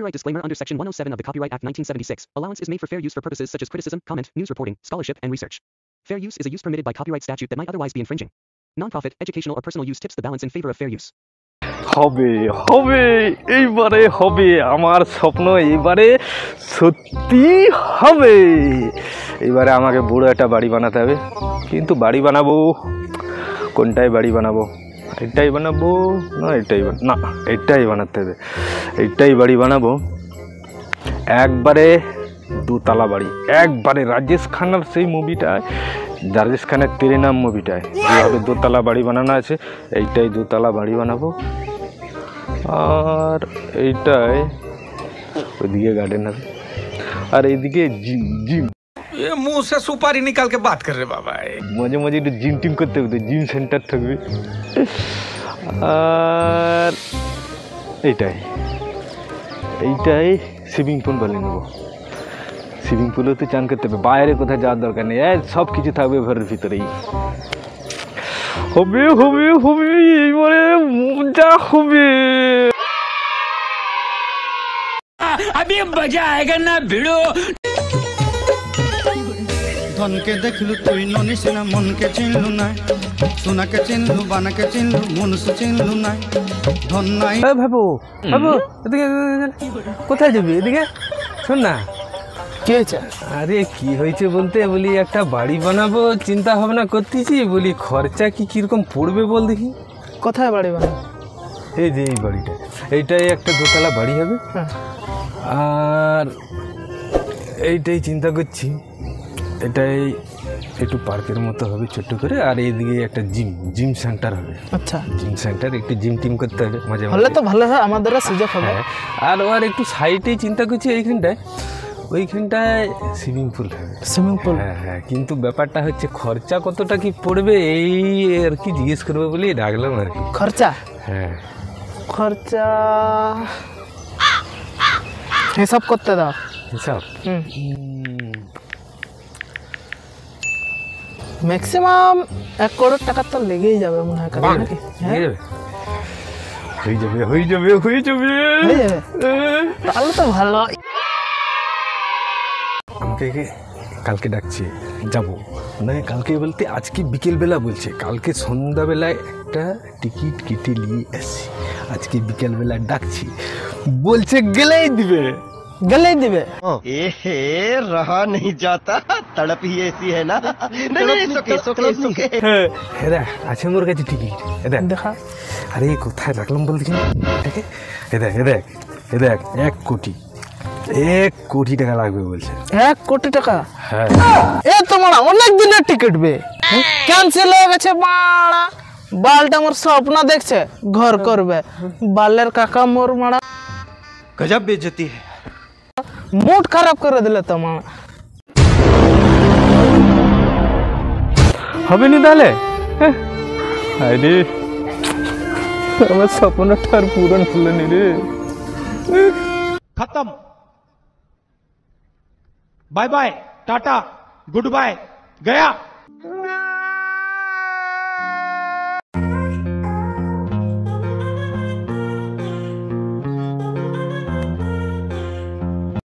Copyright disclaimer under Section 107 of the Copyright Act 1976. Allowance is made for fair use for purposes such as criticism, comment, news reporting, scholarship, and research. Fair use is a use permitted by copyright statute that might otherwise be infringing. Non-profit, educational, or personal use tips the balance in favor of fair use. হবে হবে এইবারে হবে আমার স্বপ্ন এইবারে সত্যি হবে এইবারে আমাকে বড় একটা বাড়ি বানাতে হবে কিন্তু বাড়ি বানাবো কোনটায় বাড়ি বানাবো এটাই বানাবো না এটাই বানাতে হবে এটাই বাড়ি বানাবো একবারে দুতলা বাড়ি একবারে রাজেশ খান্নার সেই মুভিটায় রাজেশ খানের তেরে নাম মুভিটায় যেভাবে দোতলা বাড়ি বানানো আছে এইটাই দোতলা বাড়ি বানাবো আর এইটাই ওইদিকে গার্ডেন আছে আর এইদিকে জিম ये मुंह से सुपारी निकाल के बात कर रहे बाबा মাঝে মাঝে একটু জিম টিম করতে হবে জিম সেন্টার থাকবে আর এইটাই সুইমিং পুল বানিয়ে নেবো সুইমিং পুলেও তো চান করতে হবে বাইরে কোথায় যাওয়ার দরকার নেই সব কিছু থাকবে ঘরের ভিতরেই হবে হবে হবে এইবারে মজা হবে अभी मजा आएगा ना भिड़ो ধনকে দেখলু তুই ননিস না মনকে চিনলু না সোনাকে চিনলু বানাকে চিনলু মনুষ চিনলু না ধন নাই ভাবো ভাবো এদিকে কোথায় যাবি এদিকে শোন না কি হয়েছে আরে কি হয়েছে বলতে বলি একটা বাড়ি বানাবো চিন্তা ভাবনা করতেছি বলি খরচা কিরকম পড়বে বল দেখি কোথায় বাড়ি বানাবো এই যে এই বাড়িটা এইটাই একটা দোতলা বাড়ি হবে আর এইটাই চিন্তা করছি এটাই একটু পার্কের মতো হবে ছোট্ট করে আর এইদিকে একটা জিম সেন্টার হবে আচ্ছা জিম সেন্টার একটু জিম টিম করতে হবে মাঝে হলে তো ভালো হয় আমাদের সুযোগ হবে আর একটু সাইডেই চিন্তা করছি ওইখানটায় সুইমিং পুল হ্যাঁ কিন্তু ব্যাপারটা হচ্ছে খরচা কতটা কি পড়বে এই আর কি জিজ্ঞেস করবো বলে ডাকলাম আর কি খরচা হিসাব করতে দাও হিসাব ম্যাক্সিমাম 1 কোটি টাকা তো লেগেই যাবে মনে হয় নাকি হয়ে যাবে তাহলে তো ভালো আমাকে কালকে ডাকছে যাবো না কালকে বলতে আজকে বিকেলবেলা বলছে কালকে সন্ধ্যাবেলায় একটা টিকিট কেটে নিয়ে আসছি আজকে বিকেলবেলা ডাকছি বলছে গেলেই দিবে एहे रहा नहीं जाता तड़प ही ऐसी है ना नहीं দেখ আছে মোর কাছে টিকিট দেখা আরে কোথায় রাখলাম বল দেখি দেখ 1 কোটি টাকা লাগবে বলছে 1 কোটি টাকা হ্যাঁ তোমার অনেক দিনের টিকিট বে ক্যান্সেল হয়ে গেছে মারা বালটা আমার স্বপ্ন দেখছে ঘর করবে বালের কাকা মোর মারা गजब बेइज्जती है মুড খারাপ করে দিলে তোমার হবে নি তাহলে আরে আমার স্বপ্নটা আর পূরণ হলো নি রে खत्म bye bye tata goodbye गया